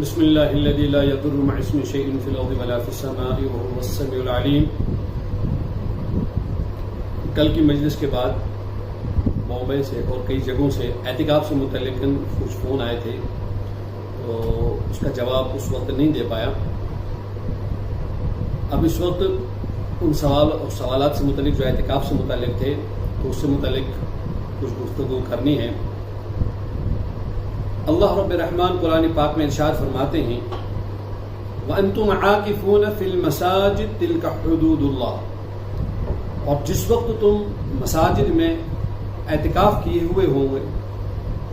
بسم اللہ الذی لا یضر مع اسمہ شیء فی الارض ولا فی السماء وهو السمیع العلیم۔ کل کی مجلس کے بعد بامبے سے اور کئی جگہوں سے اعتکاف سے متعلق کچھ فون آئے تھے، تو اس کا جواب اس وقت نہیں دے پایا۔ اب اس وقت ان سوالات سے متعلق جو اعتکاف سے متعلق تھے تو اس سے متعلق کچھ گفتگو کرنی ہے۔ اللہ رب الرحمن قرآن پاک میں ارشاد فرماتے ہیں وَأَنْتُمْ عَاكِفُونَ فِي الْمَسَاجِدِ تِلْكَ حُدُودُ اللَّهِ، اور جس وقت تم مساجد میں اعتکاف کیے ہوئے ہوں گے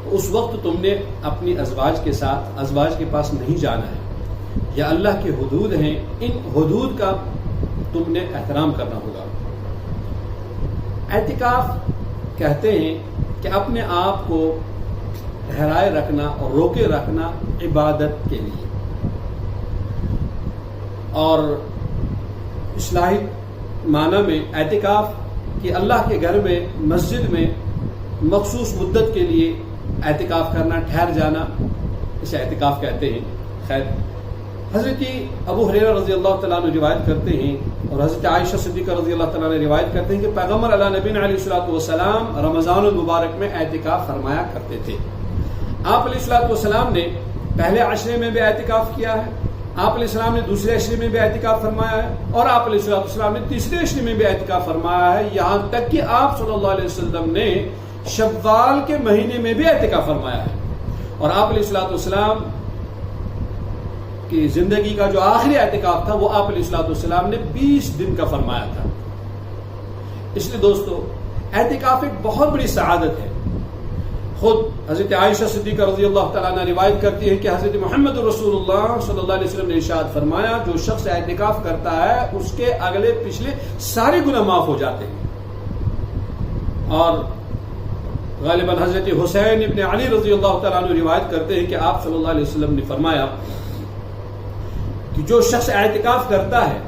تو اس وقت تم نے اپنی ازواج کے ساتھ ازواج کے پاس نہیں جانا ہے، یا اللہ کے حدود ہیں، ان حدود کا تم نے احترام کرنا ہوگا۔ اعتکاف کہتے ہیں کہ اپنے آپ کو ٹھہرائے رکھنا اور روکے رکھنا عبادت کے لیے، اور اصطلاحی معنی میں اعتکاف کہ اللہ کے گھر میں مسجد میں مخصوص مدت کے لیے اعتکاف کرنا، ٹھہر جانا، اسے اعتکاف کہتے ہیں۔ خیر، حضرت ابو ہریرہ رضی اللہ تعالیٰ عنہ روایت کرتے ہیں اور حضرت عائشہ صدیقہ رضی اللہ تعالیٰ عنہ روایت کرتے ہیں کہ پیغمبر علیہ نبی علیہ الصلوۃ والسلام رمضان المبارک میں اعتکاف فرمایا کرتے تھے۔ آپ علیہ الصلوۃ والسلام نے پہلے عشرے میں بھی اعتکاف کیا ہے، آپ علیہ السلام نے دوسرے عشرے میں بھی اعتکاف فرمایا ہے، اور آپ علیہ الصلوۃ والسلام نے تیسرے عشرے میں بھی اعتکاف فرمایا ہے، یہاں تک کہ آپ صلی اللہ علیہ وسلم نے شوال کے مہینے میں بھی اعتکاف فرمایا ہے، اور آپ علیہ الصلوۃ والسلام کی زندگی کا جو آخری اعتکاف تھا وہ آپ علیہ الصلوۃ والسلام نے 20 دن کا فرمایا تھا۔ اس لیے دوستو، اعتکاف ایک بہت بڑی سعادت ہے۔ خود حضرت عائشہ صدیقہ رضی اللہ تعالیٰ عنہ روایت کرتی ہے کہ حضرت محمد رسول اللہ صلی اللہ علیہ وسلم نے ارشاد فرمایا جو شخص اعتکاف کرتا ہے اس کے اگلے پچھلے سارے گناہ معاف ہو جاتے ہیں۔ اور غالباً حضرت حسین ابن علی رضی اللہ تعالیٰ عنہ روایت کرتے ہیں کہ آپ صلی اللہ علیہ وسلم نے فرمایا کہ جو شخص اعتکاف کرتا ہے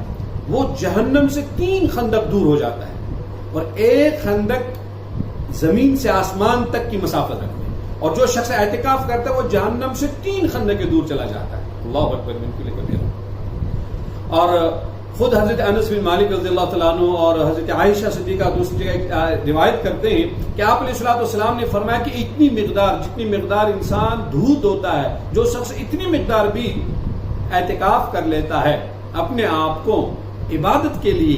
وہ جہنم سے 3 خندق دور ہو جاتا ہے، اور ایک خندق زمین سے آسمان تک کی مسافت رکھتے ہیں، اور جو شخص اعتکاف کرتا ہے وہ جہنم سے 3 خندقیں دور چلا جاتا ہے۔ اللہ اکبر من کل کبیرہ۔ اور خود حضرت انس بن مالک رضی اللہ تعالیٰ عنہ اور حضرت عائشہ صدیقہ دوسری جگہ روایت کرتے ہیں کہ آپ علیہ الصلوۃ والسلام نے فرمایا کہ جتنی مقدار انسان دودھ ہوتا ہے، جو شخص اتنی مقدار بھی اعتکاف کر لیتا ہے، اپنے آپ کو عبادت کے لیے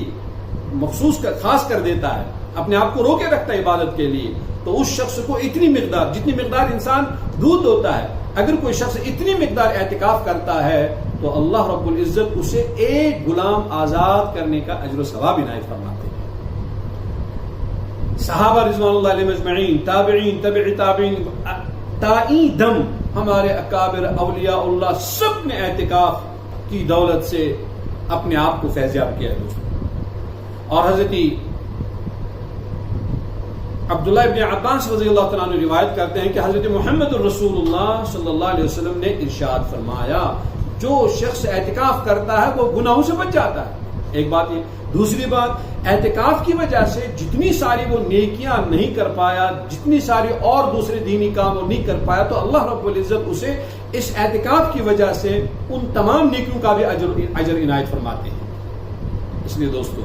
مخصوص خاص کر دیتا ہے، اپنے آپ کو روکے رکھتا ہے عبادت کے لیے، تو اس شخص کو اتنی مقدار، جتنی مقدار انسان دودھ ہوتا ہے، اگر کوئی شخص اتنی مقدار اعتکاف کرتا ہے تو اللہ رب العزت اسے ایک غلام آزاد کرنے کا اجر و ثواب عنایت فرماتے ہیں۔ صحابہ رضوان اللہ علیہم اجمعین، تابعین، تبع تابعین، تائی دم ہمارے اکابر اولیاء اللہ سب نے اعتکاف کی دولت سے اپنے آپ کو فیضیاب کیا ہے دوستوں۔ اور حضرت عبداللہ ابن عباس رضی اللہ تعالیٰ عنہ روایت کرتے ہیں کہ حضرت محمد الرسول اللہ صلی اللہ علیہ وسلم نے ارشاد فرمایا جو شخص اعتکاف کرتا ہے وہ گناہوں سے بچ جاتا ہے۔ ایک بات یہ، دوسری بات، اعتکاف کی وجہ سے جتنی ساری وہ نیکیاں نہیں کر پایا، جتنی ساری اور دوسرے دینی کام وہ نہیں کر پایا، تو اللہ رب العزت اسے اس اعتکاف کی وجہ سے ان تمام نیکیوں کا بھی اجر عنایت فرماتے ہیں۔ اس لیے دوستو،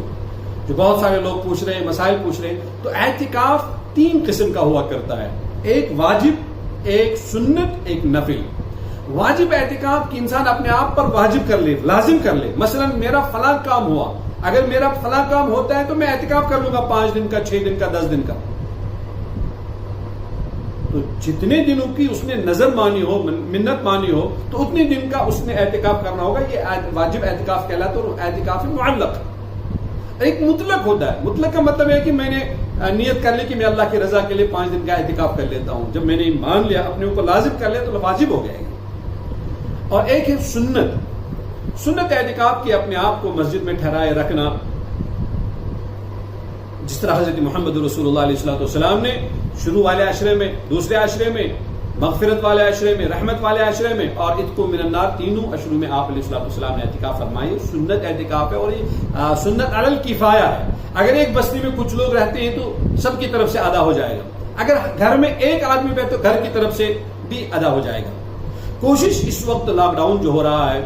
جو بہت سارے لوگ پوچھ رہے ہیں، مسائل پوچھ رہے ہیں، تو اعتکاف 3 قسم کا ہوا کرتا ہے، ایک واجب، ایک سنت، ایک نفل۔ واجب اعتکاف کہ انسان اپنے آپ پر واجب کر لے، لازم کر لے، مثلا میرا فلاں کام ہوا، اگر میرا فلاں کام ہوتا ہے تو میں اعتکاف کر لوں گا 5 دن کا، 6 دن کا، 10 دن کا، تو جتنے دنوں کی اس نے نظر مانی ہو، منت مانی ہو، تو اتنے دن کا اس نے اعتکاف کرنا ہوگا۔ یہ واجب اعتکاف کہلاتا ہے، اور اعتکاف معلق ایک مطلق ہوتا ہے۔ مطلق کا مطلب ہے کہ میں نے نیت کر لی کہ میں اللہ کی رضا کے لیے 5 دن کا اعتکاف کر لیتا ہوں، جب میں نے مان لیا، اپنے اوپر لازم کر لیا تو واجب ہو گئے۔ اور ایک ہے سنت۔ سنت اعتکاف کی اپنے آپ کو مسجد میں ٹھہرائے رکھنا، جس طرح حضرت محمد رسول اللہ علیہ الصلوۃ والسلام نے شروع والے عشرے میں، دوسرے عشرے میں، مغفرت والے عشرے میں، رحمت والے عشرے میں، اور عتق من النار، تینوں عشروں میں آپ علیہ الصلوۃ والسلام نے اعتکاف فرمائی۔ سنت اعتکاف ہے، اور یہ سنت علی الکفایہ ہے۔ اگر ایک بستی میں کچھ لوگ رہتے ہیں تو سب کی طرف سے ادا ہو جائے گا، اگر گھر میں ایک آدمی بیٹھے تو گھر کی طرف سے بھی ادا ہو جائے گا۔ کوشش اس وقت لاک ڈاؤن جو ہو رہا ہے،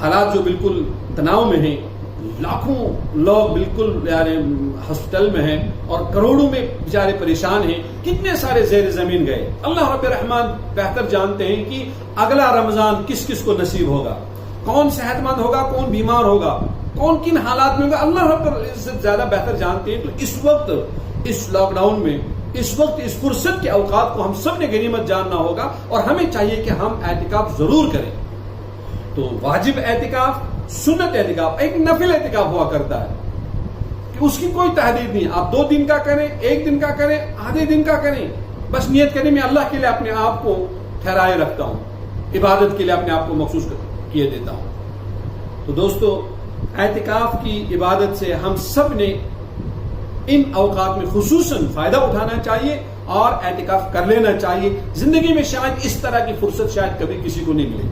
حالات جو بالکل تناؤ میں ہیں، لاکھوں لوگ بالکل یعنی ہسپتال میں ہیں اور کروڑوں میں بیچارے پریشان ہیں، کتنے سارے زیر زمین گئے. اللہ رب الرحمن بہتر جانتے ہیں کہ اگلا رمضان کس کس کو نصیب ہوگا، کون صحت مند ہوگا، کون بیمار ہوگا، کون کن حالات میں ہوگا، اللہ رب العزت زیادہ بہتر جانتے ہیں. تو اس وقت اس لاک ڈاؤن میں، اس وقت اس فرصت کے اوقات کو ہم سب نے غنیمت جاننا ہوگا اور ہمیں چاہیے کہ ہم اعتکاف ضرور کریں. تو واجب اعتکاف، سنت اعتکاف، ایک نفل اعتکاف ہوا کرتا ہے کہ اس کی کوئی تحدید نہیں. آپ 2 دن کا کریں، 1 دن کا کریں، آدھے دن کا کریں، بس نیت کریں میں اللہ کے لیے اپنے آپ کو ٹھہرائے رکھتا ہوں، عبادت کے لیے اپنے آپ کو مخصوص کیے دیتا ہوں. تو دوستو، اعتکاف کی عبادت سے ہم سب نے ان اوقات میں خصوصاً فائدہ اٹھانا چاہیے اور اعتکاف کر لینا چاہیے. زندگی میں شاید اس طرح کی فرصت شاید کبھی کسی کو نہیں ملے.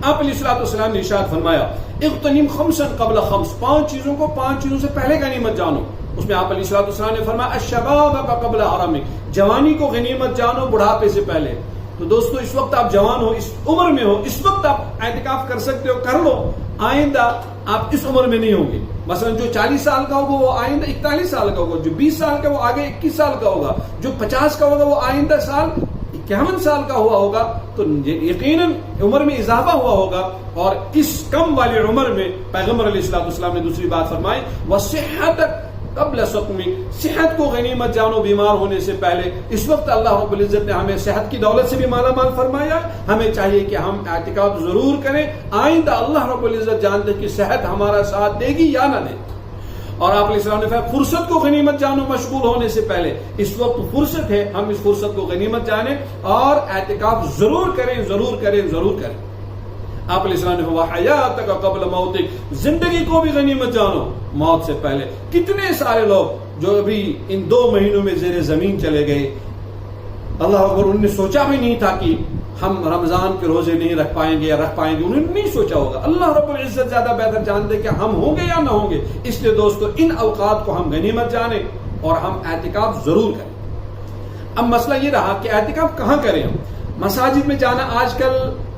آپ علیہ الصلوۃ والسلام نے ارشاد فرمایا اغتنم خمسا قبل خمس، 5 چیزوں کو 5 چیزوں سے پہلے غنیمت جانو. اس میں آپ علیہ الصلوۃ والسلام نے فرمایا الشباب قبل حرمک، جوانی کو غنیمت جانو بڑھاپے سے پہلے. تو دوستو، اس وقت آپ جوان ہو، اس عمر میں ہو، اس وقت آپ اعتکاف کر سکتے ہو، کر لو. آئندہ آپ اس عمر میں نہیں ہوں گے. مثلا جو 40 سال کا ہوگا وہ آئندہ 41 سال کا ہوگا، جو 20 سال کا وہ آگے 21 سال کا ہوگا، جو 50 کا ہوگا وہ آئندہ سال 51 سال کا ہوا ہوگا. تو یقیناً عمر میں اضافہ ہوا ہوگا. اور اس کم والی عمر میں پیغمبر علیہ الصلوۃ والسلام نے دوسری بات فرمائی وصحتک قبل سقمک، صحت کو غنیمت جانو بیمار ہونے سے پہلے. اس وقت اللہ رب العزت نے ہمیں صحت کی دولت سے بھی مالا مال فرمایا. ہمیں چاہیے کہ ہم اعتکاف ضرور کریں. آئندہ اللہ رب العزت جانتے کہ صحت ہمارا ساتھ دے گی یا نہ دے. اور آپ علیہ السلام نے فرمایا فرصت کو غنیمت جانو مشغول ہونے سے پہلے. اس وقت فرصت ہے، ہم اس فرصت کو غنیمت جانیں اور اعتکاف ضرور کریں، ضرور کریں، ضرور کریں. آپ علیہ السلام نے فرمایا حیاتک قبل موتک، زندگی کو بھی غنیمت جانو موت سے پہلے. کتنے سارے لوگ جو ابھی ان 2 مہینوں میں زیر زمین چلے گئے، اللہ اکبر، انہوں نے سوچا بھی نہیں تھا کہ ہم رمضان کے روزے نہیں رکھ پائیں گے یا رکھ پائیں گے. انہوں نے نہیں سوچا ہوگا. اللہ رب العزت زیادہ بہتر جانتے کہ ہم ہوں گے یا نہ ہوں گے. اس لیے دوستو، ان اوقات کو ہم غنیمت جانیں اور ہم اعتکاف ضرور کریں. اب مسئلہ یہ رہا کہ اعتکاف کہاں کریں. مساجد میں جانا آج کل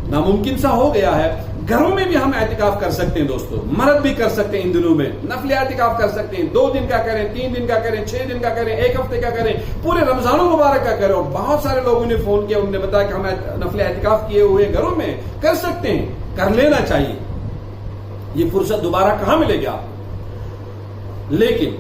ناممکن سا ہو گیا ہے. گھروں میں بھی ہم اعتکاف کر سکتے ہیں دوستو. مرد بھی کر سکتے ہیں ان دنوں میں، نفل اعتکاف کر سکتے ہیں. 2 دن کا کریں، 3 دن کا کریں، 6 دن کا کریں، 1 ہفتے کا کریں، پورے رمضان المبارک کا کریں. اور بہت سارے لوگوں نے فون کیا، انہوں نے بتایا کہ ہم نفل اعتکاف کیے ہوئے گھروں میں کر سکتے ہیں. کر لینا چاہیے. یہ فرصت دوبارہ کہاں ملے گی آپ؟ لیکن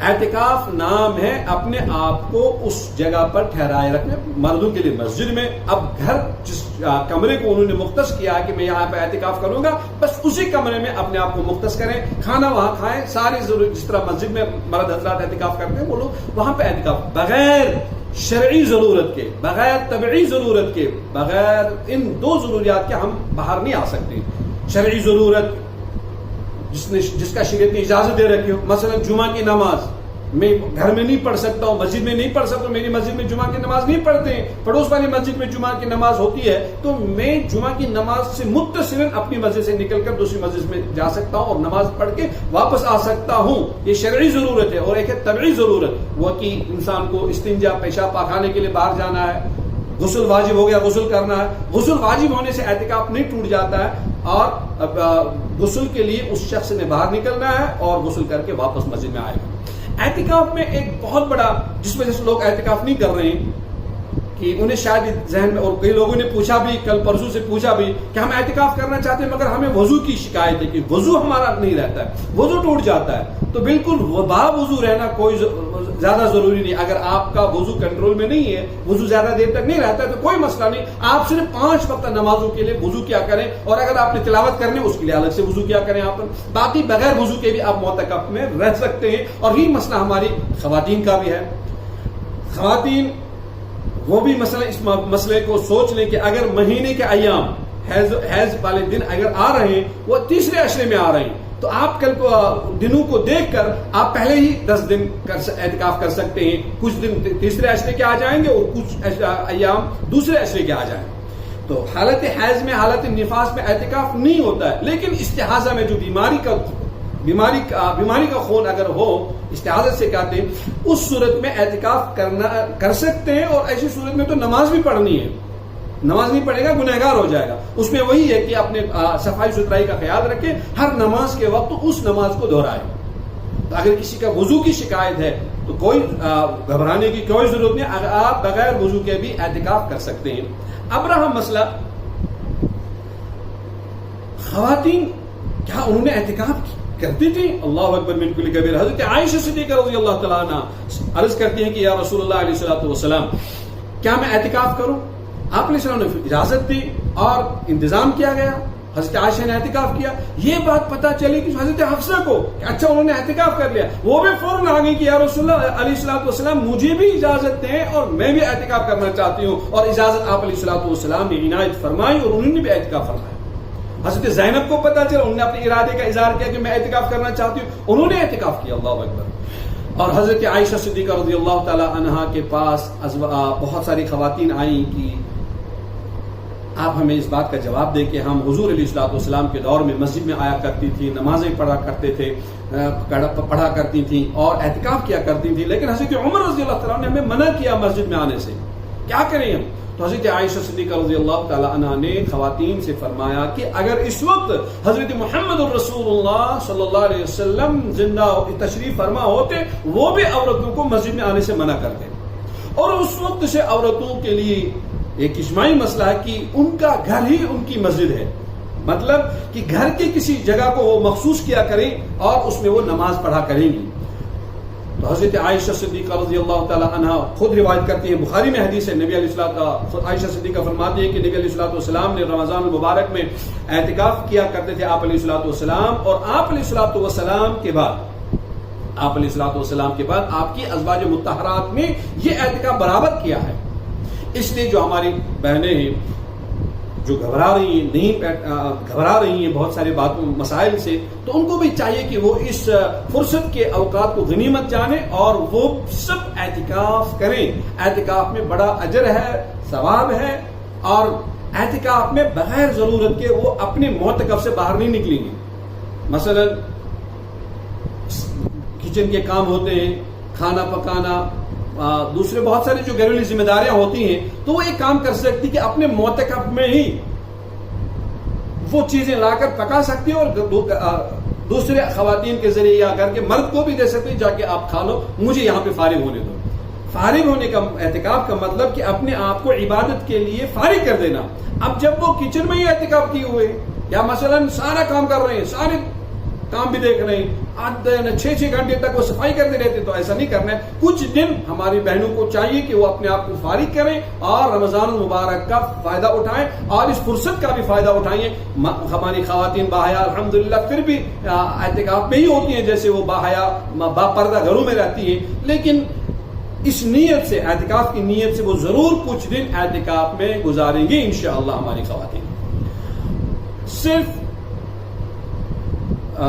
اعتکاف نام ہے اپنے آپ کو اس جگہ پر ٹھہرائے رکھنے. مردوں کے لیے مسجد میں، اب گھر جس کمرے کو انہوں نے مختص کیا کہ میں یہاں پہ اعتکاف کروں گا، بس اسی کمرے میں اپنے آپ کو مختص کریں. کھانا وہاں کھائیں. ساری ضرورت جس طرح مسجد میں مرد حضرات اعتکاف کرتے ہیں وہ لوگ وہاں پہ اعتکاف بغیر شرعی ضرورت کے، بغیر طبعی ضرورت کے، بغیر ان 2 ضروریات کے ہم باہر نہیں آ سکتے. شرعی ضرورت جس کا شریعت نے اجازت دے رکھی ہو، مثلا جمعہ کی نماز میں گھر میں نہیں پڑھ سکتا ہوں، مسجد میں نہیں پڑھ سکتا ہوں، میری مسجد میں جمعہ کی نماز نہیں پڑھتے ہیں، پڑوس والی مسجد میں جمعہ کی نماز ہوتی ہے، تو میں جمعہ کی نماز سے متصلاً اپنی مسجد سے نکل کر دوسری مسجد میں جا سکتا ہوں اور نماز پڑھ کے واپس آ سکتا ہوں. یہ شرعی ضرورت ہے. اور ایک ہے طبعی ضرورت، وہ کہ انسان کو استنجا، پیشاب پاخانے کے لیے باہر جانا ہے. غسل واجب ہو گیا، غسل کرنا ہے. غسل واجب ہونے سے اعتکاف نہیں ٹوٹ جاتا ہے. اور غسل کے لیے اس شخص نے باہر نکلنا ہے اور غسل کر کے واپس مسجد میں آئے گا. اعتکاف میں ایک بہت بڑا، جس وجہ سے لوگ اعتکاف نہیں کر رہے ہیں کہ انہیں شاید ذہن میں، اور کئی لوگوں نے پوچھا بھی، کل پرسوں سے پوچھا بھی کہ ہم اعتکاف کرنا چاہتے ہیں مگر ہمیں وضو کی شکایت ہے کہ وضو ہمارا نہیں رہتا ہے، وضو ٹوٹ جاتا ہے. تو بالکل با وضو رہنا کوئی زیادہ ضروری نہیں. اگر آپ کا وضو کنٹرول میں نہیں ہے، وضو زیادہ دیر تک نہیں رہتا ہے تو کوئی مسئلہ نہیں. آپ صرف 5 وقت نمازوں کے لیے وضو کیا کریں، اور اگر آپ نے تلاوت کرنی اس کے لیے الگ سے وضو کیا کریں. آپ باقی بغیر وضو کے بھی آپ معتکف میں رہ سکتے ہیں. اور یہ مسئلہ ہماری خواتین کا بھی ہے. خواتین وہ بھی اس مسئلے کو سوچ لیں کہ اگر مہینے کے ایام، حیض والے دن اگر آ رہے ہیں، وہ تیسرے عشرے میں آ رہے ہیں، تو آپ کل کو دنوں کو دیکھ کر آپ پہلے ہی 10 دن اعتکاف کر سکتے ہیں. کچھ دن تیسرے عشرے کے آ جائیں گے اور کچھ ایام دوسرے عشرے کے آ جائیں گے. تو حالت حیض میں، حالت نفاس میں اعتکاف نہیں ہوتا ہے. لیکن استحاضہ میں جو بیماری کا خون اگر ہو، استحاضت سے کہتے ہیں، اس صورت میں اعتکاف کر سکتے ہیں. اور ایسی صورت میں تو نماز بھی پڑھنی ہے. نماز نہیں پڑھے گا گنہگار ہو جائے گا. اس میں وہی ہے کہ اپنے صفائی ستھرائی کا خیال رکھے, ہر نماز کے وقت اس نماز کو دہرائے. تو اگر کسی کا وضو کی شکایت ہے تو کوئی گھبرانے کی کوئی ضرورت نہیں, اگر آپ بغیر وضو کے بھی اعتکاف کر سکتے ہیں. اب رہا مسئلہ خواتین, کیا انہوں نے اعتکاف کرتی تھی؟ اللہ اکبر من کل کبیر. حضرت عائشہ صدیقہ رضی اللہ تعالیٰ عنہ عرض کرتی ہیں کہ یا رسول اللہ علیہ الصلوۃ والسلام, کیا میں اعتکاف کروں؟ آپ علیہ السلام نے اجازت دی اور انتظام کیا گیا. حضرت عائشہ نے اعتکاف کیا. یہ بات پتہ چلی کہ حضرت حفصہ کو کہ اچھا انہوں نے اعتکاف کر لیا, وہ بھی فوراً آ گئی کہ یا رسول اللہ علیہ الصلوۃ والسلام مجھے بھی اجازت دیں اور میں بھی اعتکاف کرنا چاہتی ہوں. اور اجازت آپ علیہ الصلوۃ والسلام نے عنایت فرمائی اور انہوں نے بھی اعتکاف فرمایا. حضرت زینب کو پتا چلا, انہوں نے اپنے ارادے کا اظہار کیا کہ میں اعتکاف کرنا چاہتی ہوں, انہوں نے اعتکاف کیا. اللہ اکبر. اور حضرت عائشہ صدیقہ رضی اللہ تعالی عنہا کے پاس بہت ساری خواتین آئیں کہ آپ ہمیں اس بات کا جواب دیں کہ ہم حضور علیہ الصلوۃ والسلام کے دور میں مسجد میں آیا کرتی تھی, نمازیں پڑھا کرتے تھے, پڑھا کرتی تھیں اور اعتکاف کیا کرتی تھیں, لیکن حضرت عمر رضی اللہ تعالیٰ نے ہمیں منع کیا مسجد میں آنے سے, کیا کریں ہم؟ تو حضرت عائشہ صدیقہ رضی اللہ تعالی عنہا نے خواتین سے فرمایا کہ اگر اس وقت حضرت محمد الرسول اللہ صلی اللہ علیہ وسلم زندہ تشریف فرما ہوتے, وہ بھی عورتوں کو مسجد میں آنے سے منع کرتے. اور اس وقت سے عورتوں کے لیے ایک اجتماعی مسئلہ ہے کہ ان کا گھر ہی ان کی مسجد ہے, مطلب کہ گھر کی کسی جگہ کو وہ مخصوص کیا کریں اور اس میں وہ نماز پڑھا کریں گی. تو حضرت عائشہ صدیقہ رضی اللہ تعالی عنہا خود روایت کرتی ہیں, بخاری میں حدیث ہے, نبی علیہ الصلوۃ عائشہ صدیقہ فرماتی ہیں کہ نبی علیہ الصلوۃ والسلام نے رمضان المبارک میں اعتکاف کیا کرتے تھے آپ علیہ الصلوۃ والسلام, اور آپ علیہ الصلوۃ والسلام کے بعد آپ کی ازواج مطہرات میں یہ اعتکاف برابر کیا ہے. اس لیے جو ہماری بہنیں ہیں جو گھبرا رہی ہیں بہت سارے مسائل سے, تو ان کو بھی چاہیے کہ وہ اس فرصت کے اوقات کو غنیمت جانیں اور وہ سب اعتکاف کریں. اعتکاف میں بڑا اجر ہے, ثواب ہے, اور اعتکاف میں بغیر ضرورت کے وہ اپنے معتکف سے باہر نہیں نکلیں گے. مثلا کچن کے کام ہوتے ہیں, کھانا پکانا, دوسرے بہت ساری جو گھریلو ذمہ داریاں ہوتی ہیں, تو وہ ایک کام کر سکتی کہ اپنے معتکف میں ہی وہ چیزیں لا کر پکا سکتی ہیں اور دوسرے خواتین کے ذریعے یا گھر کے مرد کو بھی دے سکتے ہیں, جا کے آپ کھا لو, مجھے یہاں پہ فارغ ہونے دو. فارغ ہونے کا اعتکاف کا مطلب کہ اپنے آپ کو عبادت کے لیے فارغ کر دینا. اب جب وہ کچن میں ہی اعتکاف کیے ہوئے یا مثلا سارا کام کر رہے ہیں, سارے کام بھی دیکھ رہے ہیں, 6 گھنٹے تک وہ صفائی کرتے رہتے, تو ایسا نہیں کرنا ہے. کچھ دن ہماری بہنوں کو چاہیے کہ وہ اپنے آپ کو فارغ کریں اور رمضان المبارک کا فائدہ اٹھائیں اور اس فرصت کا بھی فائدہ اٹھائیں. ہماری خواتین باحیا الحمدللہ پھر بھی اعتکاف میں ہی ہوتی ہیں, جیسے وہ باحیا با پردہ گھروں میں رہتی ہیں, لیکن اس نیت سے, اعتکاف کی نیت سے وہ ضرور کچھ دن اعتکاف میں گزاریں گے انشاءاللہ ہماری خواتین. صرف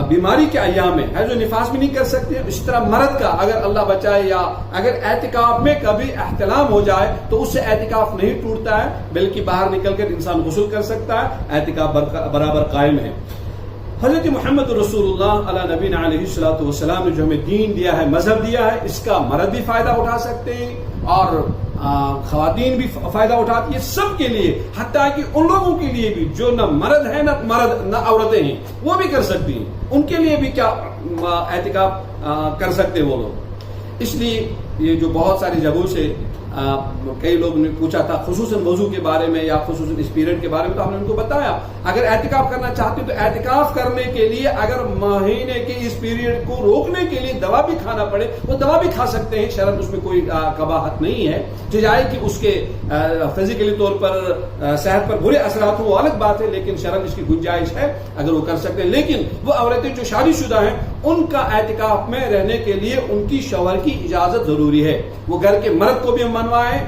بیماری کے ایام میں ہے جو نفاس بھی نہیں کر سکتے, اسی طرح مرد کا اگر اللہ بچائے یا اگر اعتکاف میں کبھی احتلام ہو جائے تو اس سے اعتکاف نہیں ٹوٹتا ہے, بلکہ باہر نکل کر انسان غسل کر سکتا ہے, اعتکاف برابر قائم ہے. حضرت محمد رسول اللہ علیہ نبی علیہ الصلوۃ والسلام نے جو ہمیں دین دیا ہے, مذہب دیا ہے, اس کا مرد بھی فائدہ اٹھا سکتے ہیں اور خواتین بھی فائدہ اٹھاتی ہے, سب کے لیے, حتیٰ کہ ان لوگوں کے لیے بھی جو نہ مرد ہیں نہ عورتیں ہیں, وہ بھی کر سکتی ہیں. ان کے لیے بھی کیا اعتکاف کر سکتے وہ لوگ. اس لیے یہ جو بہت ساری جگہوں سے کئی لوگ نے پوچھا تھا خصوصاً وضو کے بارے میں یا خصوصاً اس پیریڈ کے بارے میں, تو ہم نے ان کو بتایا اگر اعتکاف کرنا چاہتے تو اعتکاف کرنے کے لیے اگر مہینے کے اس پیریڈ کو روکنے کے لیے دوا بھی کھانا پڑے وہ دوا بھی کھا سکتے ہیں, شرعاً اس میں کوئی قباحت نہیں ہے. جائے کہ اس کے فزیکلی طور پر صحت پر برے اثرات ہوں وہ الگ بات ہے, لیکن شرعاً اس کی گنجائش ہے اگر وہ کر سکتے ہیں. لیکن وہ عورتیں جو شادی شدہ ہیں ان کا اعتکاف میں رہنے کے لیے ان کی شوہر کی اجازت ضروری ہے. وہ گھر کے مرد کو بھی منوائیں,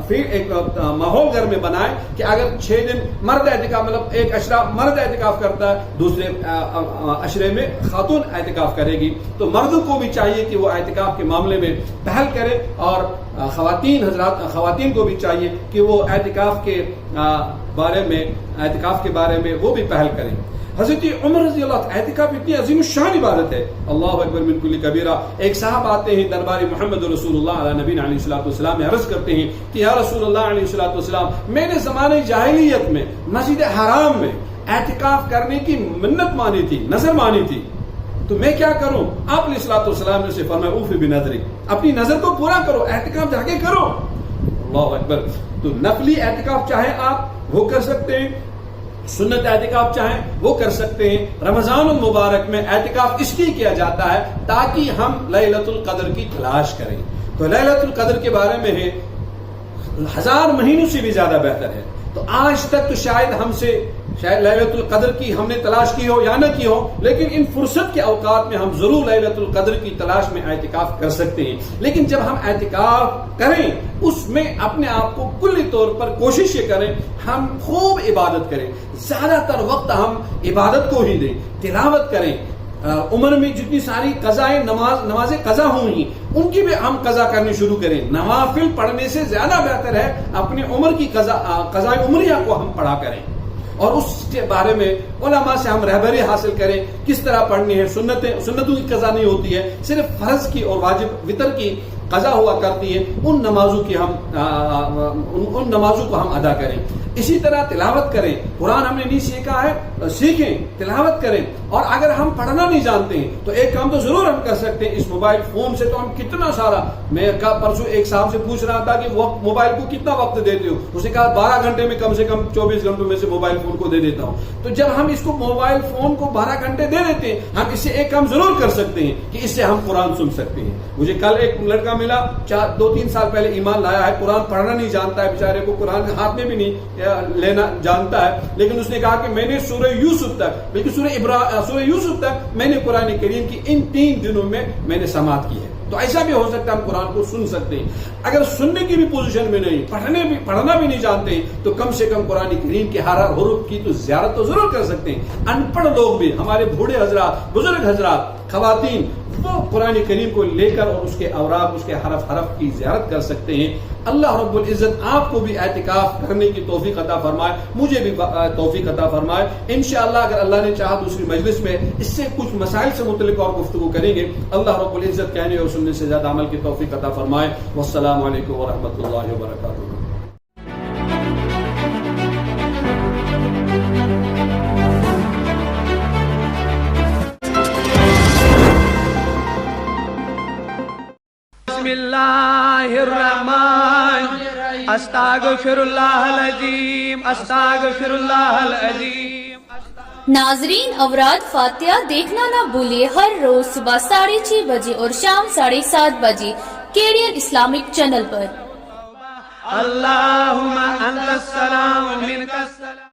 پھر ایک ماحول گھر میں بنائیں کہ اگر 6 دن مرد اعتکاف, مطلب ایک عشرہ مرد اعتکاف کرتا ہے, دوسرے عشرے میں خاتون اعتکاف کرے گی, تو مردوں کو بھی چاہیے کہ وہ اعتکاف کے معاملے میں پہل کرے اور خواتین کو بھی چاہیے کہ وہ اعتکاف کے بارے میں وہ بھی پہل کریں. حضرت عمر رضی اللہ عنہ، اعتکاف اتنی عظیم الشان عبادت ہے. اللہ اکبر من کل کبیرہ. ایک صاحب آتے ہیں دربار محمد رسول اللہ علیہ نبی علیہ الصلوۃ والسلام میں عرض کرتے ہیں کہ یا رسول اللہ علیہ الصلوۃ والسلام، میں نے زمانے جاہلیت میں مسجد حرام میں اعتکاف کرنے کی منت مانی تھی، نظر مانی تھی، تو میں کیا کروں؟ آپ علیہ الصلوۃ والسلام نے اسے فرمایا اوفی بنظری، اپنی نظر کو پورا کرو، اعتکاف جا کے کرو. اللہ اکبر. تو نفلی اعتکاف چاہے آپ وہ کر سکتے ہیں، سنت اعتکاف چاہیں وہ کر سکتے ہیں. رمضان المبارک میں اعتکاف اس لیے کیا جاتا ہے تاکہ ہم لیلۃ القدر کی تلاش کریں. تو لیلۃ القدر کے بارے میں ہے 1000 مہینوں سے بھی زیادہ بہتر ہے. تو آج تک تو شاید ہم سے لیلۃ القدر کی ہم نے تلاش کی ہو یا نہ کی ہو، لیکن ان فرصت کے اوقات میں ہم ضرور لیلۃ القدر کی تلاش میں اعتکاف کر سکتے ہیں. لیکن جب ہم اعتکاف کریں اس میں اپنے آپ کو کلی طور پر کوشش یہ کریں ہم خوب عبادت کریں، زیادہ تر وقت ہم عبادت کو ہی دیں، تلاوت کریں. عمر میں جتنی ساری قضائیں نمازیں قضا ہوئی ان کی بھی ہم قضا کرنی شروع کریں. نوافل پڑھنے سے زیادہ بہتر ہے اپنے عمر کی قضاء عمریہ کو ہم پڑھا کریں، اور اس کے بارے میں علماء سے ہم رہبری حاصل کریں کس طرح پڑھنی ہے. سنتوں کی قضا نہیں ہوتی ہے، صرف فرض کی اور واجب وتر کی قضا ہوا کرتی ہے. ان نمازوں کو ہم ادا کریں. اسی طرح تلاوت کریں. قرآن ہم نے نہیں سیکھا ہے، سیکھیں، تلاوت کریں. اور اگر ہم پڑھنا نہیں جانتے ہیں تو ایک کام تو ضرور ہم کر سکتے ہیں، اس موبائل فون سے تو ہم کتنا سارا، میں پرسوں ایک صاحب سے پوچھ رہا تھا کہ وہ موبائل کو کتنا وقت دیتے ہو، اس نے کہا 12 گھنٹے میں کم سے کم 24 گھنٹوں میں سے موبائل فون کو دے دیتا ہوں. تو جب ہم اس کو موبائل فون کو 12 گھنٹے دے دیتے ہیں، ہم اس سے ایک کام ضرور کر سکتے ہیں کہ اس سے ہم قرآن سن سکتے ہیں. مجھے کل ایک لڑکا ملا 2-3 سال پہلے ایمان لایا ہے، قرآن پڑھنا نہیں جانتا ہے، بیچارے کو قرآن ہاتھ میں بھی نہیں لینا جانتا ہے، لیکن اس نے کہا کہ میں نے سورہ یوسف تک، بلکہ سورہ یوسف تک میں نے قرآن کریم کی ان 3 دنوں میں نے سماعت کی ہے. تو ایسا بھی ہو سکتا ہے ہم قرآن کو سن سکتے ہیں. اگر سننے کی بھی پوزیشن میں نہیں، پڑھنا بھی نہیں جانتے تو کم سے کم قرآن کریم کے ہر حروف کی تو زیارت تو ضرور کر سکتے ہیں. ان پڑھ لوگ بھی، ہمارے بوڑھے حضرات، بزرگ حضرات، خواتین، وہ قرآن کریم کو لے کر اور اس کے اوراق، اس کے حرف کی زیارت کر سکتے ہیں. اللہ رب العزت آپ کو بھی اعتکاف کرنے کی توفیق عطا فرمائے، مجھے بھی توفیق عطا فرمائے. انشاءاللہ اگر اللہ نے چاہا دوسری مجلس میں اس سے کچھ مسائل سے متعلق اور گفتگو کریں گے. اللہ رب العزت کہنے اور سننے سے زیادہ عمل کی توفیق عطا فرمائے. والسلام علیکم ورحمۃ اللہ وبرکاتہ. بسم اللہ الرحمن استغفر اللہ العظیم استغفر اللہ العظیم. ناظرین، اوراد فاتحہ دیکھنا نہ بھولئے ہر روز صبح 6:30 بجے اور شام 7:30 بجے KDN اسلامک چینل پر. اللہم انت السلام و منک السلام.